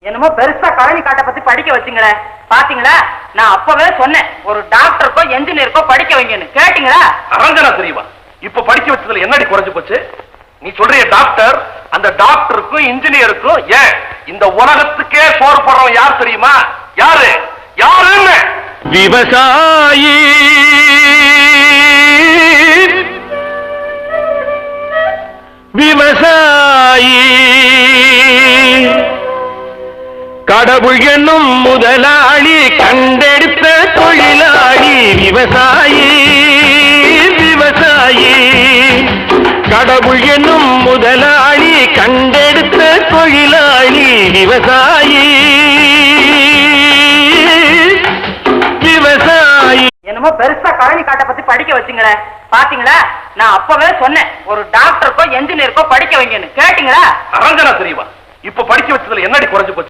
என்னமோ பெருசா கழனி காட்டை பத்தி படிக்க வச்சுங்களே, பாத்தீங்களா? நான் அப்பவே சொன்னேன், ஒரு டாக்டருக்கோ என்ஜினியருக்கோ படிக்க வைங்கன்னு. கேட்டீங்களா? அரஞ்சனா தெரியுமா? இப்ப படிக்க வச்சதுல என்னடி குறைஞ்சு போச்சு? நீ சொல்றிய டாக்டர், அந்த டாக்டருக்கும் இன்ஜினியருக்கும் ஏன் இந்த உலகத்துக்கே சோறு போடுறவன் யார் தெரியுமா? யாரு யாருன்னு? விவசாயி. விவசாயி கடவுள் என்னும் முதலாளி கண்டெடுத்த தொழிலாளி. விவசாயி விவசாயி கடவுள் என்னும் முதலாளி கண்டெடுத்த தொழிலாளி. விவசாயி விவசாயி. என்னமோ பெருசா கழனி காட்டை பத்தி படிக்க வச்சுங்களே, பாத்தீங்களா? நான் அப்பவே சொன்னேன், ஒரு டாக்டருக்கோ என்ஜினியருக்கோ படிக்க வைங்கன்னு. கேட்டீங்களா? அரஞ்சனா தெரியுமா? இப்ப படிக்க வச்சதுல என்னடி குறைஞ்சு போச்சு?